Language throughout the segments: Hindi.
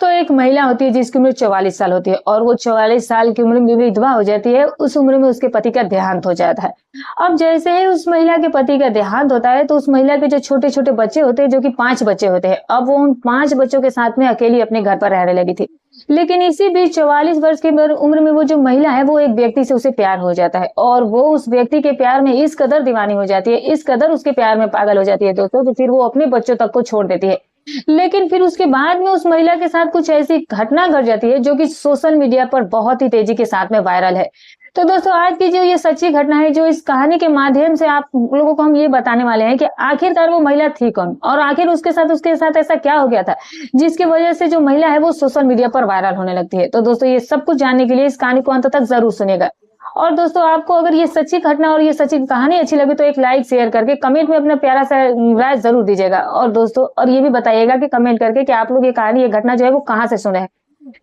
तो एक महिला होती है जिसकी उम्र 44 साल होती है और वो 44 साल की उम्र में विधवा हो जाती है। उस उम्र में उसके पति का देहांत हो जाता है। अब जैसे ही उस महिला के पति का देहांत होता है तो उस महिला के जो छोटे-छोटे बच्चे होते हैं, जो कि 5 बच्चे होते हैं, अब वो उन 5 बच्चों के साथ में अकेली अपने घर पर रहने लगी थी। लेकिन इसी बीच 44 वर्ष की उम्र में वो जो महिला है वो एक व्यक्ति से उसे प्यार हो जाता है और वो उस व्यक्ति के प्यार में इस कदर दीवानी हो जाती है, इस कदर उसके प्यार में पागल हो जाती है दोस्तों, तो फिर वो अपने बच्चों तक को छोड़ देती है। लेकिन फिर उसके बाद में उस महिला के साथ कुछ ऐसी घटना घट जाती है जो कि सोशल मीडिया पर बहुत ही तेजी के साथ में वायरल है। तो दोस्तों आज की जो ये सच्ची घटना है, जो इस कहानी के माध्यम से आप लोगों को हम ये बताने वाले हैं कि आखिरकार वो महिला थी कौन और आखिर उसके साथ ऐसा क्या हो गया था जिसकी वजह से जो महिला है वो सोशल मीडिया पर वायरल होने लगती है। तो दोस्तों ये सब कुछ जानने के लिए इस कहानी को अंत तक जरूर सुनेगा। और दोस्तों आपको अगर ये सच्ची घटना और ये सच्ची कहानी अच्छी लगे तो एक लाइक शेयर करके कमेंट में अपना प्यारा सा राय जरूर दीजिएगा। और दोस्तों और ये भी बताइएगा कि कमेंट करके कि आप लोग ये कहानी ये घटना जो है वो कहाँ से सुने हैं,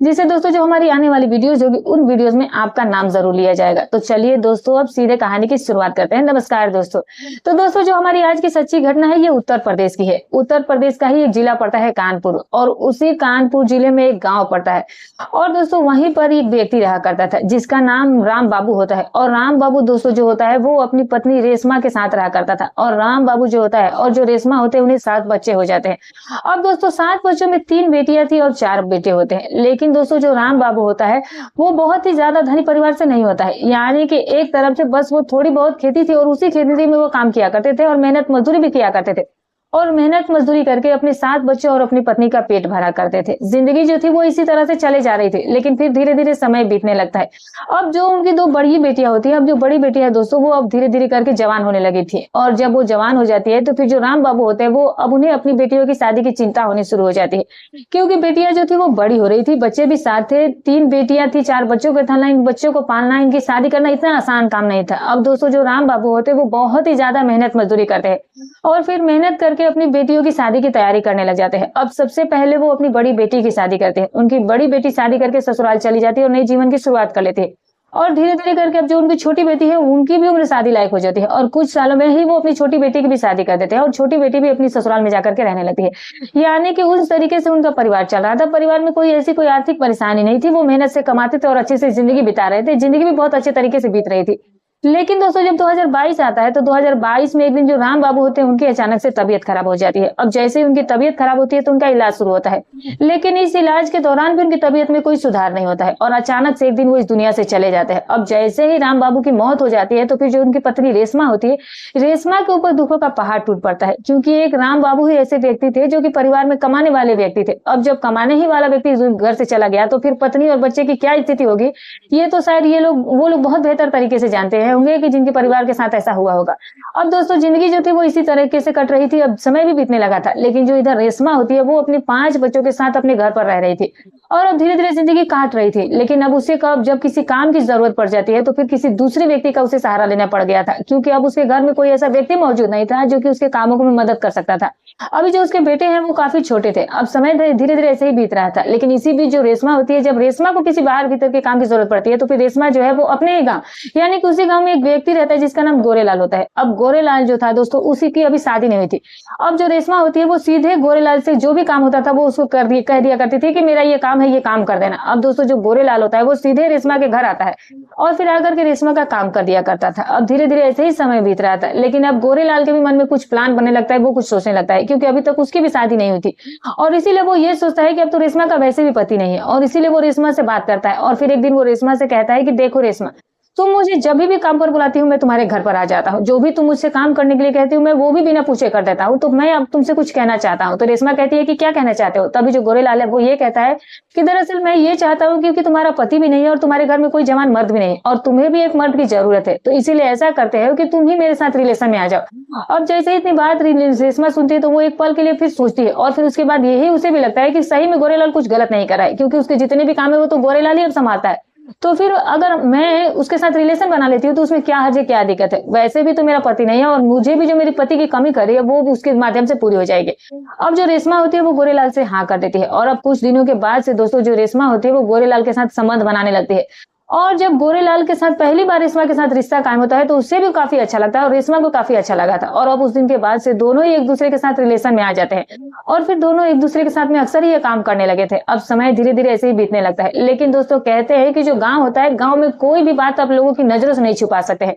जिससे दोस्तों जो हमारी आने वाली वीडियोस होगी उन वीडियोस में आपका नाम जरूर लिया जाएगा। तो चलिए दोस्तों अब सीधे कहानी की शुरुआत करते हैं। नमस्कार दोस्तों। तो दोस्तों जो हमारी आज की सच्ची घटना है ये उत्तर प्रदेश की है। उत्तर प्रदेश का ही एक जिला पड़ता है कानपुर और उसी कानपुर जिले में एक गाँव पड़ता है। और दोस्तों वहीं पर एक व्यक्ति रहा करता था जिसका नाम राम बाबू होता है। और राम बाबू दोस्तों जो होता है वो अपनी पत्नी रेशमा के साथ रहा करता था। और राम बाबू जो होता है और जो रेशमा होते हैं उन्हें 7 बच्चे हो जाते हैं। अब दोस्तों 7 बच्चों में 3 बेटियां थी और 4 बेटे होते हैं। लेकिन दोस्तों जो राम बाबू होता है वो बहुत ही ज्यादा धनी परिवार से नहीं होता है, यानी कि एक तरफ से बस वो थोड़ी बहुत खेती थी और उसी खेती में वो काम किया करते थे और मेहनत मजदूरी भी किया करते थे और मेहनत मजदूरी करके अपने 7 बच्चे और अपनी पत्नी का पेट भरा करते थे। जिंदगी जो थी वो इसी तरह से चले जा रही थी। लेकिन फिर धीरे धीरे समय बीतने लगता है। अब जो उनकी 2 बड़ी बेटियां होती है, अब जो बड़ी बेटी है दोस्तों वो अब धीरे धीरे करके जवान होने लगी थी। और जब वो जवान हो जाती है तो फिर जो राम बाबू होते हैं वो अब उन्हें अपनी बेटियों की शादी की चिंता होनी शुरू हो जाती है, क्योंकि बेटियां जो थी वो बड़ी हो रही थी, बच्चे भी साथ थे, 3 बेटियां थी, 4 बच्चों का था। इन बच्चों को पालना, इनकी शादी करना इतना आसान काम नहीं था। अब दोस्तों जो राम बाबू होते वो बहुत ही ज्यादा मेहनत मजदूरी करते हैं और फिर मेहनत करके अपनी बेटियों की शादी की तैयारी करने लग जाते हैं। अब सबसे पहले वो अपनी बड़ी बेटी की शादी करते हैं। उनकी बड़ी बेटी शादी करके ससुराल चली जाती है और नए जीवन की शुरुआत कर लेती है। और धीरे धीरे करके अब जो उनकी छोटी बेटी है उनकी भी उम्र शादी लायक हो जाती है और कुछ सालों में ही वो अपनी छोटी बेटी की भी शादी कर देते हैं और छोटी बेटी भी अपनी ससुराल में जाकर के रहने लगती है। यानी कि उस तरीके से उनका परिवार चल रहा था। परिवार में कोई आर्थिक परेशानी नहीं थी। वो मेहनत से कमाते थे और अच्छे से जिंदगी बिता रहे थे। जिंदगी भी बहुत अच्छे तरीके से बीत रही थी। लेकिन दोस्तों जब 2022 आता है तो 2022 में एक दिन जो राम बाबू होते हैं उनकी अचानक से तबीयत खराब हो जाती है। अब जैसे ही उनकी तबीयत खराब होती है तो उनका इलाज शुरू होता है। लेकिन इस इलाज के दौरान भी उनकी तबीयत में कोई सुधार नहीं होता है और अचानक से एक दिन वो इस दुनिया से चले जाते हैं। अब जैसे ही राम बाबू की मौत हो जाती है तो फिर जो उनकी पत्नी रेशमा होती है, रेशमा के ऊपर दुखों का पहाड़ टूट पड़ता है, क्योंकि एक राम बाबू ही ऐसे व्यक्ति थे जो कि परिवार में कमाने वाले व्यक्ति थे। अब जब कमाने ही वाला व्यक्ति घर से चला गया तो फिर पत्नी और बच्चे की क्या स्थिति होगी ये तो शायद वो लोग बहुत बेहतर तरीके से जानते हैं होंगे कि जिनके परिवार के साथ ऐसा हुआ होगा। अब दोस्तों जिंदगी जो थी वो इसी तरीके से कट रही थी। अब समय भी बीतने लगा था। लेकिन जो इधर रेशमा होती है वो अपने 5 बच्चों के साथ अपने घर पर रह रही थी और अब धीरे धीरे जिंदगी काट रही थी। लेकिन अब उसे कब जब किसी काम की जरूरत पड़ जाती है तो फिर किसी दूसरे व्यक्ति का उसे सहारा लेना पड़ गया था, क्योंकि अब उसके घर में कोई ऐसा व्यक्ति मौजूद नहीं था जो कि उसके कामों में मदद कर सकता था। अभी जो उसके बेटे हैं वो काफी छोटे थे। अब समय धीरे धीरे ऐसे ही बीत रहा था। लेकिन इसी बीच जो रेशमा होती है, जब रेशमा को किसी बाहर भीतर के काम की जरूरत पड़ती है तो फिर रेशमा जो है वो अपने ही गाँव यानी कि उसी गाँव में एक व्यक्ति रहता है जिसका नाम गोरेलाल होता है। अब गोरेलाल जो था दोस्तों उसी की अभी शादी नहीं हुई थी। अब जो रेशमा होती है वो सीधे गोरेलाल से जो भी काम होता था वो उसको कह दिया करती थी कि मेरा ये काम है, ये काम कर देना। अब दोस्तों जो गोरेलाल होता है वो सीधे रेशमा के घर आता है और फिर आकर के रेशमा का काम कर दिया करता था। अब धीरे धीरे ऐसे ही समय बीत रहा था। लेकिन अब गोरेलाल के भी मन में कुछ प्लान बनने लगता है, वो कुछ सोचने लगता है, क्योंकि अभी तक उसकी भी शादी नहीं हुई थी और इसीलिए वो ये सोचता है कि अब तो रेशमा का वैसे भी पति नहीं है और इसीलिए वो रेशमा से बात करता है। और फिर एक दिन वो रेशमा से कहता है कि देखो रेशमा, तुम मुझे जब भी काम पर बुलाती हूँ मैं तुम्हारे घर पर आ जाता हूँ। जो भी तुम मुझसे काम करने के लिए कहती हूँ मैं वो भी बिना पूछे कर देता हूँ। तो मैं अब तुमसे कुछ कहना चाहता हूँ। तो रेशमा कहती है कि क्या कहना चाहते हो? तभी जो गोरेलाल है वो ये कहता है कि दरअसल मैं ये चाहता हूँ क्योंकि तुम्हारा पति भी नहीं है और तुम्हारे घर में कोई जवान मर्द भी नहीं और तुम्हें भी एक मर्द की जरूरत है, तो इसीलिए ऐसा करते हो कि तुम ही मेरे साथ रिलेशन में आ जाओ। अब जैसे इतनी बात रेशमा सुनती है तो वो एक पल के लिए फिर सोचती है और फिर उसके बाद यही उसे भी लगता है कि सही में गोरेलाल कुछ गलत नहीं कर रहा है, क्योंकि उसके जितने भी काम है वो तो गोरेलाल ही अब संभालता है। तो फिर अगर मैं उसके साथ रिलेशन बना लेती हूँ तो उसमें क्या हर्ज है, क्या दिक्कत है? वैसे भी तो मेरा पति नहीं है और मुझे भी जो मेरी पति की कमी कर रही है वो उसके माध्यम से पूरी हो जाएगी। अब जो रेशमा होती है वो गोरेलाल से हाँ कर देती है और अब कुछ दिनों के बाद से दोस्तों जो रेशमा होती है वो गोरेलाल के साथ संबंध बनाने लगती है और जब गोरेलाल के साथ पहली बार रेशमा के साथ रिश्ता कायम होता है तो उससे भी काफी अच्छा लगता है और रेशमा को काफी अच्छा लगा था। और अब उस दिन के बाद से दोनों ही एक दूसरे के साथ रिलेशन में आ जाते हैं और फिर दोनों एक दूसरे के साथ में अक्सर ही ये काम करने लगे थे। अब समय धीरे धीरे ऐसे ही बीतने लगता है। लेकिन दोस्तों कहते हैं कि जो गांव होता है, गांव में कोई भी बात आप लोगों की नजरों से नहीं छुपा सकते हैं,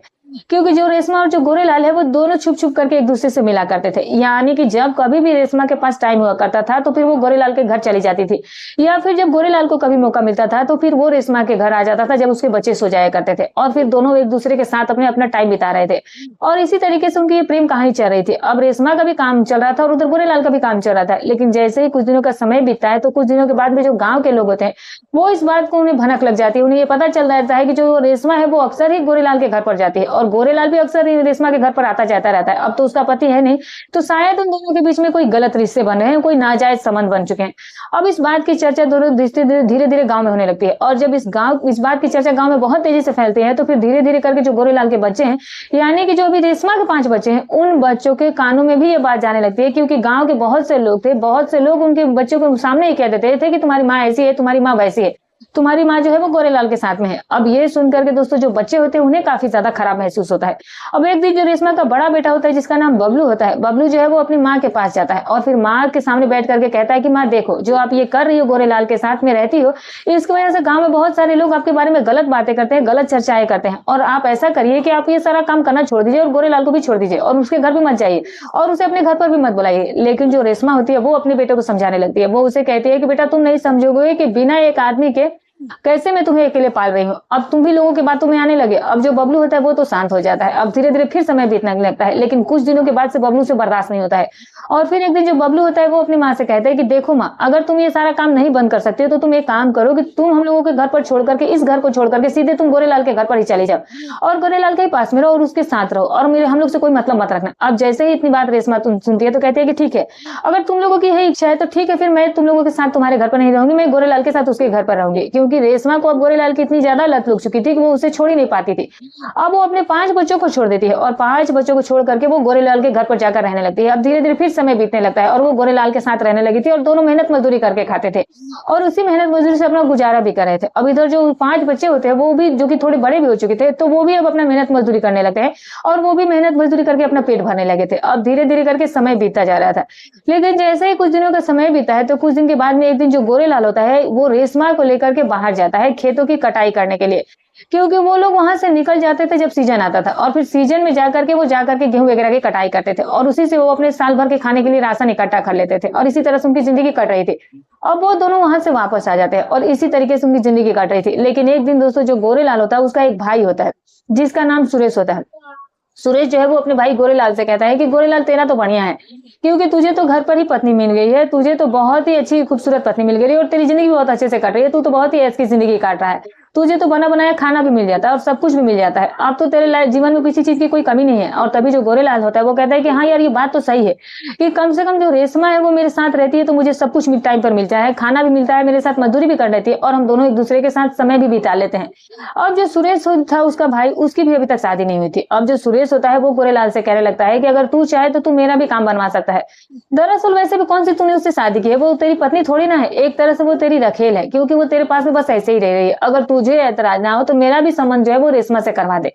क्योंकि जो रेशमा और जो गोरेलाल है वो दोनों छुप छुप करके एक दूसरे से मिला करते थे। यानी कि जब कभी भी रेशमा के पास टाइम हुआ करता था तो फिर वो गोरेलाल के घर चली जाती थी, या फिर जब गोरेलाल को कभी मौका मिलता था तो फिर वो रेशमा के घर आ जाता था जब उसके बच्चे सो जाया करते थे। और फिर दोनों एक दूसरे के साथ अपने अपना टाइम बिता रहे थे और इसी तरीके से उनकी ये प्रेम कहानी चल रही थी। अब रेशमा का भी काम चल रहा था और उधर गोरेलाल का भी काम चल रहा था। लेकिन जैसे ही कुछ दिनों का समय बीतता है तो कुछ दिनों के बाद में जो गाँव के लोग होते हैं वो इस बात को उन्हें भनक लग जाती है। उन्हें ये पता चल जाता है कि जो रेशमा है वो अक्सर ही गोरेलाल के घर पर जाती है और गोरेलाल भी अक्सर रेशमा के घर पर आता जाता रहता है। अब तो उसका पति है नहीं, तो शायद उन दोनों के बीच में कोई गलत रिश्ते बन रहे हैं, कोई नाजायज संबंध बन चुके हैं। अब इस बात की चर्चा दोनों धीरे धीरे गांव में होने लगती है और जब इस बात की चर्चा गांव में बहुत तेजी से फैलती है तो फिर धीरे धीरे करके जो गोरेलाल के बच्चे हैं, यानी कि जो अभी रेशमा के 5 बच्चे हैं, उन बच्चों के कानों में भी ये बात जाने लगती है। क्योंकि गांव के बहुत से लोग थे, बहुत से लोग उनके बच्चों को सामने ही कह देते थे कि तुम्हारी माँ ऐसी है, तुम्हारी माँ वैसी है, तुम्हारी माँ जो है वो गोरेलाल के साथ में है। अब ये सुन करके दोस्तों जो बच्चे होते हैं उन्हें काफी ज्यादा खराब महसूस होता है। अब एक दिन जो रेशमा का बड़ा बेटा होता है जिसका नाम बबलू होता है, बबलू जो है वो अपनी माँ के पास जाता है और फिर माँ के सामने बैठ करके कहता है कि माँ देखो, जो आप ये कर रही हो, गोरेलाल के साथ में रहती हो, इसकी वजह से गाँव में बहुत सारे लोग आपके बारे में गलत बातें करते हैं, गलत चर्चाएं करते हैं। और आप ऐसा करिए कि आप ये सारा काम करना छोड़ दीजिए और गोरेलाल को भी छोड़ दीजिए और उसके घर भी मत जाइए और उसे अपने घर पर भी मत बुलाइए। लेकिन जो रेशमा होती है वो अपने बेटे को समझाने लगती है। वो उसे कहती है कि बेटा तुम नहीं समझोगे कि बिना एक आदमी के कैसे मैं तुम्हें अकेले पाल रही हूँ। अब तुम भी लोगों की बातों में आने लगे। अब जो बबलू होता है वो तो शांत हो जाता है। अब धीरे धीरे फिर समय बीतने लगता है, लेकिन कुछ दिनों के बाद से बबलू से बर्दाश्त नहीं होता है और फिर एक दिन जो बबलू होता है वो अपनी माँ से कहता है कि देखो माँ, अगर तुम ये सारा काम नहीं बंद कर सकते हो तो तुम एक काम करो कि तुम हम लोगों के घर पर छोड़ करके, इस घर को छोड़ करके सीधे तुम गोरेलाल के घर पर ही चले जाओ और गोरेलाल के पास में रहो और उसके साथ रहो और मेरे हम लोग से कोई मतलब मत रखना। अब जैसे ही इतनी बात रेशमा सुनती है तो कहती है कि ठीक है, अगर तुम लोगों की यही इच्छा है तो ठीक है, फिर मैं तुम लोगों के साथ तुम्हारे घर पर नहीं रहूंगी, मैं गोरेलाल के साथ उसके घर पर रहूंगी। क्योंकि रेशमा को अब गोरेलाल की इतनी ज्यादा लत लग चुकी थी कि वो उसे छोड़ ही नहीं पाती थी। अब वो अपने 5 बच्चों को छोड़ देती है और 5 बच्चों को छोड़ करके वो गोरेलाल के घर पर जाकर रहने लगती है। अब धीरे धीरे फिर समय बीतने लगता है और वो गोरेलाल के साथ रहने लगी थी और दोनों मेहनत मजदूरी करके खाते थे और उसी मेहनत मजदूरी से अपना गुजारा भी कर रहे थे। अब इधर जो 5 बच्चे होते हैं वो भी, जो कि थोड़े बड़े भी हो चुके थे, तो वो भी अब अपना मेहनत मजदूरी करने लगते हैं और वो भी मेहनत मजदूरी करके अपना पेट भरने लगे थे। अब धीरे धीरे करके समय बीतता जा रहा था। लेकिन जैसे ही कुछ दिनों का समय बीता है तो कुछ दिन के बाद में एक दिन जो गोरेलाल होता है वो रेशमा को लेकर के बाहर जाता है खेतों की कटाई करने के लिए, क्योंकि वो लोग वहां से निकल जाते थे जब सीजन आता था और फिर सीजन में जाकर के वो जाकर के गेहूं वगैरह की कटाई करते थे और उसी से वो अपने साल भर के खाने के लिए राशन इकट्ठा कर लेते थे और इसी तरह से उनकी जिंदगी कट रही थी। अब वो दोनों वहां से वापस आ जाते हैं और इसी तरीके से उनकी जिंदगी कट रही थी। लेकिन एक दिन दोस्तों जो गोरेलाल होता है उसका एक भाई होता है जिसका नाम सुरेश होता है। सुरेश जो है वो अपने भाई गोरेलाल से कहता है कि गोरेलाल तेरा तो बढ़िया है, क्योंकि तुझे तो घर पर ही पत्नी मिल गई है, तुझे तो बहुत ही अच्छी खूबसूरत पत्नी मिल गई है और तेरी जिंदगी बहुत अच्छे से कट रही है, तू तो बहुत ही ऐश की जिंदगी काट रहा है, तुझे तो बना बनाया खाना भी मिल जाता है और सब कुछ भी मिल जाता है। अब तो तेरे जीवन में किसी चीज की कोई कमी नहीं है। और तभी जो गोरेलाल होता है वो कहता है कि हाँ यार, ये बात तो सही है कि कम से कम जो रेशमा है वो मेरे साथ रहती है तो मुझे सब कुछ टाइम पर मिलता है, खाना भी मिलता है, मेरे साथ मजदूरी भी कर लेती है और हम दोनों एक दूसरे के साथ समय भी बिता लेते हैं। अब जो सुरेश था उसका भाई, उसकी भी अभी तक शादी नहीं हुई थी। अब जो सुरेश होता है वो गोरेलाल से कहने लगता है कि अगर तू चाहे तो तू मेरा भी काम बनवा सकता है। दरअसल वैसे भी कौन सी तूने उससे शादी की है, वो तेरी पत्नी थोड़ी ना है, एक तरह से वो तेरी रखेल है, क्योंकि वो तेरे पास में बस ऐसे ही रह रही है। अगर तुझे ऐतराज ना हो तो मेरा भी संबंध जो है वो रेशमा से करवा दे।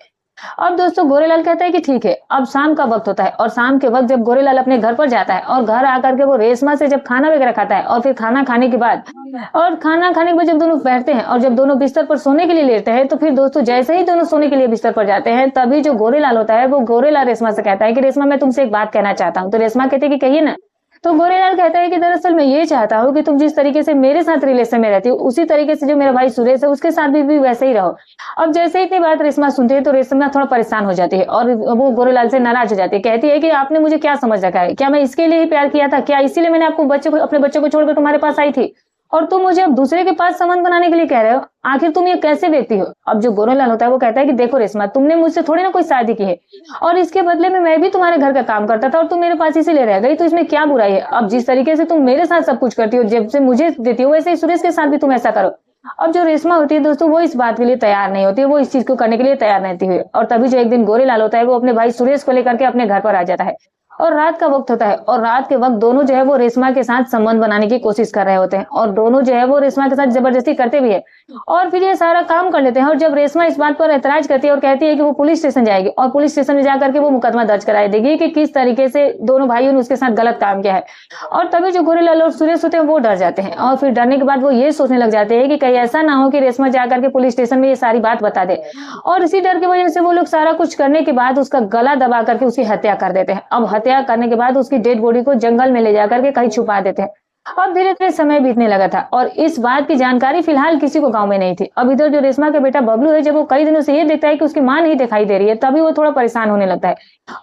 अब दोस्तों गोरेलाल कहता है कि ठीक है। अब शाम का वक्त होता है और शाम के वक्त जब गोरेलाल अपने घर पर जाता है और घर आकर के वो रेशमा से जब खाना वगैरह खाता है और फिर खाना खाने के बाद जब दोनों बैठते हैं और जब दोनों बिस्तर पर सोने के लिए लेते हैं तो फिर दोस्तों जैसे ही दोनों सोने के लिए बिस्तर पर जाते हैं तभी जो गोरेलाल होता है वो गोरेलाल रेशमा से कहता है कि रेशमा, मैं तुमसे एक बात कहना चाहता हूँ। तो रेशमा कहती है कि कहिए ना। तो गोरेलाल कहता है कि दरअसल मैं ये चाहता हूँ कि तुम जिस तरीके से मेरे साथ रिलेशन में रहती हो उसी तरीके से जो मेरा भाई सुरेश है उसके साथ भी वैसे ही रहो। अब जैसे इतनी बात रेशमा सुनती है तो रेशमा थोड़ा परेशान हो जाती है और वो गोरेलाल से नाराज हो जाती है। कहती है कि आपने मुझे क्या समझ रखा है, क्या मैं इसके लिए ही प्यार किया था, क्या इसीलिए मैंने आपको अपने बच्चों को छोड़कर तुम्हारे पास आई थी और तुम मुझे अब दूसरे के पास संबंध बनाने के लिए कह रहे हो? आखिर तुम ये कैसे व्यक्ति हो? अब जो गोरेलाल होता है वो कहता है कि देखो रेशमा, तुमने मुझसे थोड़ी ना कोई शादी की है और इसके बदले में मैं भी तुम्हारे घर का काम करता था और तुम मेरे पास इसीलिए रह गई, तो इसमें क्या बुराई है? अब जिस तरीके से तुम मेरे साथ सब कुछ करती हो, जब से मुझे देती हो, वैसे ही सुरेश के साथ भी तुम ऐसा करो। अब जो रेशमा होती है दोस्तों वो इस बात के लिए तैयार नहीं होती है, वो इस चीज को करने के लिए तैयार रहती है। और तभी जो एक दिन गोरेलाल होता है वो अपने भाई सुरेश को लेकर के अपने घर पर आ जाता है और रात का वक्त होता है और रात के वक्त दोनों जो है वो रेशमा के साथ संबंध बनाने की कोशिश कर रहे होते हैं और दोनों जो है वो रेशमा के साथ जबरदस्ती करते भी है और फिर ये सारा काम कर लेते हैं। और जब रेशमा इस बात पर ऐतराज करती है और कहती है कि वो पुलिस स्टेशन जाएगी और पुलिस स्टेशन में जाकर के वो मुकदमा दर्ज कराई देगी कि किस तरीके से दोनों भाइयों ने उसके साथ गलत काम किया है। और तभी जो गोरेलाल और सुरेश होते हैं वो डर जाते हैं और फिर डरने के बाद वो ये सोचने लग जाते हैं कि कहीं ऐसा ना हो कि रेशमा जाकर के पुलिस स्टेशन में ये सारी बात बता दे। और इसी डर की वजह से वो लोग सारा कुछ करने के बाद उसका गला दबा करके उसकी हत्या कर देते हैं। अब हत्या करने के बाद उसकी डेड बॉडी को जंगल में ले जाकर के कहीं छुपा देते हैं। अब धीरे धीरे समय बीतने लगा था और इस बात की जानकारी फिलहाल किसी को गांव में नहीं थी। अब इधर जो रेशमा का बेटा बबलू है, जब वो कई दिनों से ये देखता है कि उसकी मां नहीं दिखाई दे रही है, तभी वो थोड़ा परेशान होने लगता है।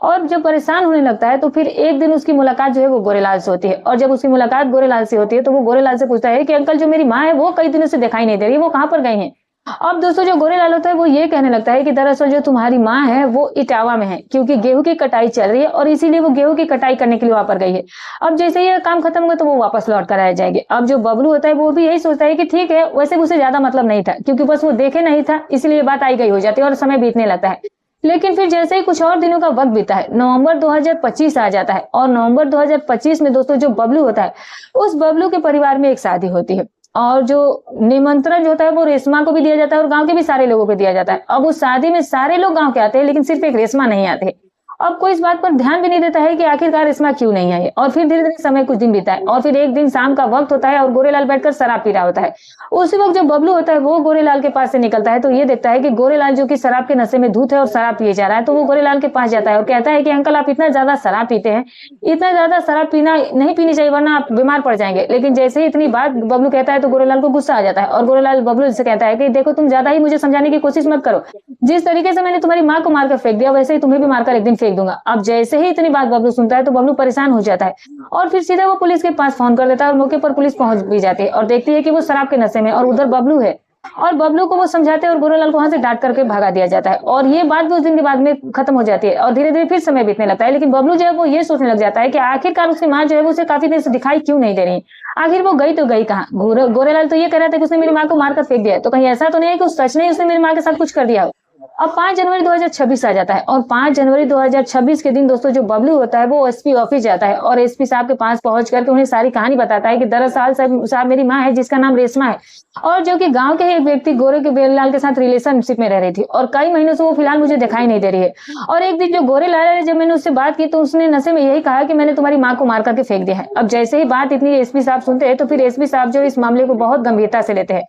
और जब परेशान होने लगता है तो फिर एक दिन उसकी मुलाकात जो है वो गोरेलाल से होती है। और जब उसकी मुलाकात गोरेलाल से होती है तो वो गोरेलाल से पूछता है कि अंकल, जो मेरी माँ है वो कई दिनों से दिखाई नहीं दे रही है, वो कहाँ पर गई है। अब दोस्तों जो गोरेलाल होता है वो ये कहने लगता है कि दरअसल जो तुम्हारी माँ है वो इटावा में है, क्योंकि गेहूं की कटाई चल रही है और इसीलिए वो गेहूं की कटाई करने के लिए वहां पर गई है। अब जैसे ही ये काम खत्म हुआ तो वो वापस लौट कर आ जाएगी। अब जो बबलू होता है वो भी यही सोचता है कि ठीक है, वैसे उसे ज्यादा मतलब नहीं था क्योंकि बस वो देखे नहीं था, इसलिए बात आई गई हो जाती है और समय बीतने लगता है। लेकिन फिर जैसे ही कुछ और दिनों का वक्त बीता है, नवंबर 2025 आ जाता है और नवंबर 2025 में दोस्तों जो बबलू होता है उस बबलू के परिवार में एक शादी होती है और जो निमंत्रण जो होता है वो रेशमा को भी दिया जाता है और गांव के भी सारे लोगों को दिया जाता है। अब उस शादी में सारे लोग गांव के आते हैं लेकिन सिर्फ एक रेशमा नहीं आते। अब कोई इस बात पर ध्यान भी नहीं देता है कि आखिरकार रेशमा क्यों नहीं आई। और फिर धीरे धीरे समय कुछ दिन बीता है और फिर एक दिन शाम का वक्त होता है और गोरेलाल बैठकर शराब पी रहा होता है। उसी वक्त जब बबलू होता है वो गोरेलाल के पास से निकलता है तो ये देखता है कि गोरेलाल जो कि शराब के नशे में धूत है और शराब पिए जा रहा है। तो वो गोरेलाल के पास जाता है और कहता है कि अंकल, आप इतना ज्यादा शराब पीते हैं, इतना ज्यादा शराब पीना नहीं पीनी चाहिए वरना आप बीमार पड़ जाएंगे। लेकिन जैसे ही इतनी बात बबलू कहता है तो गोरेलाल को गुस्सा आ जाता है और गोरेलाल बबलू से कहता है कि देखो, तुम ज्यादा ही मुझे समझाने की कोशिश मत करो, जिस तरीके से मैंने तुम्हारी माँ को मारकर फेंक दिया वैसे ही तुम्हें भी मारकर एक दिन फेंक दूंगा। अब जैसे ही इतनी बात बबलू सुनता है तो बबलू परेशान हो जाता है और फिर सीधा वो पुलिस के पास फोन कर देता है और मौके पर पुलिस पहुंच भी जाती है और देखती है कि वो शराब के नशे में और उधर बबलू है। और बबलू को वो समझाते हैं और गोरेलाल को वहां से डांट करके भगा दिया जाता है और ये बात भी उस दिन के बाद में खत्म हो जाती है और धीरे धीरे फिर समय बीतने लगता है। लेकिन बबलू जो है वो ये सोचने लग जाता है कि आखिरकार उसकी माँ जो है वो उसे काफी देर से दिखाई क्यों नहीं दे रही, आखिर वो गई तो गई कहाँ। गोरेलाल तो ये कह रहा था कि उसने मेरी माँ को मारकर फेंक दिया है, तो कहीं ऐसा तो नहीं है कि उस सच में उसने मेरी माँ के साथ कुछ कर दिया हो। अब 5 जनवरी 2026 आ जाता है और 5 जनवरी 2026 के दिन दोस्तों जो बबलू होता है वो एसपी ऑफिस जाता है और एसपी साहब के पास पहुंच करके उन्हें सारी कहानी बताता है कि दरअसल साहब मेरी माँ है जिसका नाम रेशमा है और जो कि गांव के एक व्यक्ति गोरेलाल के साथ रिलेशनशिप में रह रही थी और कई महीनों से वो फिलहाल मुझे दिखाई नहीं दे रही है। और एक दिन जो गोरेलाल है, जब मैंने उससे बात की तो उसने नशे में यही कहा कि मैंने तुम्हारी माँ को मार करके फेंक दिया है। अब जैसे ही बात इतनी एसपी साहब सुनते हैं तो फिर एसपी साहब जो इस मामले को बहुत गंभीरता से लेते हैं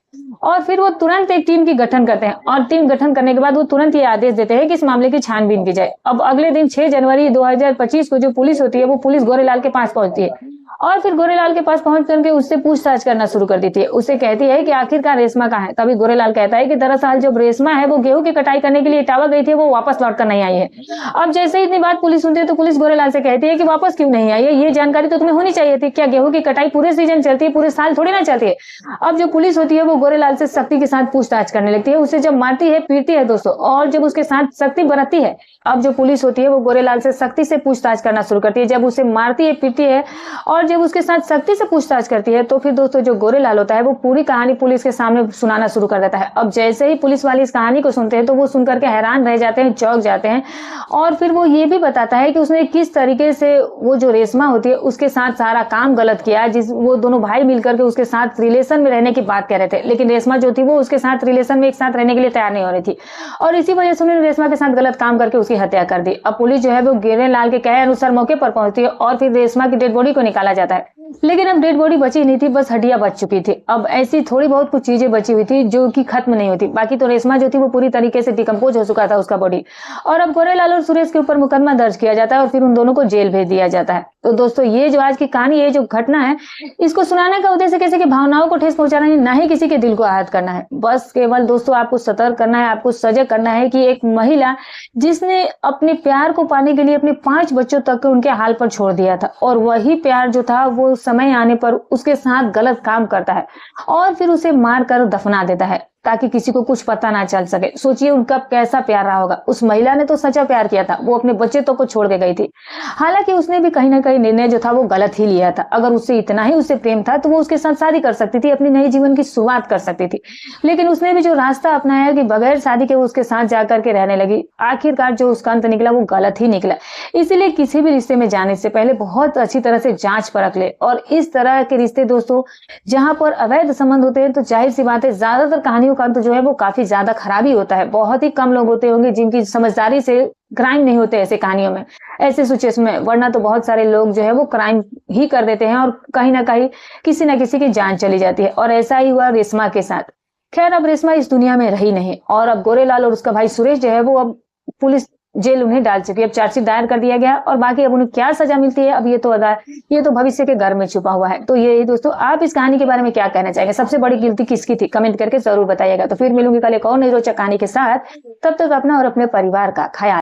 और फिर वो तुरंत एक टीम की गठन करते हैं और टीम गठन करने के बाद वो तुरंत ये आदेश देते हैं कि इस मामले की छानबीन की जाए। अब अगले दिन 6 जनवरी 2025 को जो पुलिस होती है वो पुलिस गोरेलाल के पास पहुंचती है और फिर गोरेलाल के पास पहुंच करके उससे पूछताछ करना शुरू कर देती है। उससे कहती है कि आखिरकार रेशमा कहाँ है। तभी गोरेलाल कहता है कि दरअसल जब रेशमा है वो गेहूं की कटाई करने के लिए इटावा गई थी, वो वापस लौट कर नहीं आई है। अब जैसे इतनी बात पुलिस सुनती है तो पुलिस गोरेलाल से कहती है कि वापस क्यों नहीं आई है, ये जानकारी तो तुम्हें होनी चाहिए थी। क्या गेहूं की कटाई पूरे सीजन चलती है, पूरे साल थोड़ी ना चलती है। अब जो पुलिस होती है वो गोरेलाल से सख्ती के साथ पूछताछ करने लगती है, उसे जब मारती है पीटती है दोस्तों और जब उसके साथ सख्ती बरतती है। अब जो पुलिस होती है वो गोरेलाल से सख्ती से पूछताछ करना शुरू करती है, जब उसे मारती है पीटती है और जब उसके साथ सख्ती से पूछताछ करती है तो फिर दोस्तों जो गोरेलाल होता है वो पूरी कहानी पुलिस के सामने सुनाना शुरू कर देता है। अब जैसे ही पुलिस वाले इस कहानी को सुनते हैं तो वो सुनकर के हैरान रह जाते हैं, चौंक जाते हैं और फिर वो ये भी बताता है कि उसने किस तरीके से वो जो रेशमा होती है उसके साथ सारा काम गलत किया, जिस वो दोनों भाई मिलकर के उसके साथ रिलेशन में रहने की बात कह रहे थे, लेकिन रेशमा जो थी वो उसके साथ रिलेशन में एक साथ रहने के लिए तैयार नहीं हो रही थी और इसी वजह से उन्होंने रेशमा के साथ गलत काम करके उसकी हत्या कर दी। अब पुलिस जो है वो गोरेलाल के कहे अनुसार मौके पर पहुंचती है और फिर रेशमा की डेड बॉडी को निकाला जाता है, लेकिन अब डेड बॉडी बची नहीं थी, बस हड्डियां बच चुकी थी। अब ऐसी थोड़ी बहुत कुछ चीजें बची हुई थी जो कि खत्म नहीं होती, बाकी तो रेशमा जो थी वो पूरी तरीके से डिकम्पोज हो चुका था उसका बॉडी। और अब गोरेलाल और सुरेश के ऊपर मुकदमा दर्ज किया जाता है और फिर उन दोनों को जेल भेज दिया जाता है। तो दोस्तों ये जो आज की कहानी, ये जो घटना है, इसको सुनाने का उद्देश्य किसी की भावनाओं को ठेस पहुंचाना है, ना ही किसी के दिल को आहत करना है। बस केवल दोस्तों आपको सतर्क करना है, आपको सजग करना है कि एक महिला जिसने अपने प्यार को पाने के लिए अपने 5 बच्चों तक उनके हाल पर छोड़ दिया था और वही प्यार जो था वो समय आने पर उसके साथ गलत काम करता है और फिर उसे मार कर दफना देता है। ताकि किसी को कुछ पता ना चल सके। सोचिए उनका कैसा प्यार रहा होगा। उस महिला ने तो सच्चा प्यार किया था, वो अपने बच्चे तक को छोड़ के गई थी। हालांकि उसने भी कहीं ना कहीं निर्णय जो था वो गलत ही लिया था। अगर उससे इतना ही उससे प्रेम था तो वो उसके साथ शादी कर सकती थी, अपने नए जीवन की शुरुआत कर सकती थी। लेकिन उसने भी जो रास्ता अपनाया कि बगैर शादी के वो उसके साथ जाकर के रहने लगी, आखिरकार जो उसका अंत निकला वो गलत ही निकला। इसलिए किसी भी रिश्ते में जाने से पहले बहुत अच्छी तरह से जांच परख ले। और इस तरह के रिश्ते दोस्तों जहां पर अवैध संबंध होते हैं तो जाहिर सी बात है ज्यादातर कहानियों का अंत जो है वो काफी ज्यादा खराब ही होता है। बहुत ही कम लोग होते होंगे जिनकी समझदारी से क्राइम नहीं होते ऐसे कहानियों में, ऐसे सिचुएशन में, वरना तो बहुत सारे लोग जो है वो क्राइम ही कर देते हैं और कहीं ना कहीं किसी ना किसी की जान चली जाती है। और ऐसा ही हुआ रेशमा के साथ। खैर अब रेशमा इस दुनिया में रही नहीं और अब गोरेलाल और उसका भाई सुरेश जो है वो अब पुलिस जेल उन्हें डाल चुकी है। अब चार्जशीट दायर कर दिया गया और बाकी अब उन्हें क्या सजा मिलती है अब ये तो भविष्य के घर में छुपा हुआ है। तो ये दोस्तों आप इस कहानी के बारे में क्या कहना चाहेंगे? सबसे बड़ी गिल्टी किसकी थी? कमेंट करके जरूर बताइएगा। तो फिर मिलूंगी कल एक और नई रोचक कहानी के साथ। तब तक अपना और अपने परिवार का ख्याल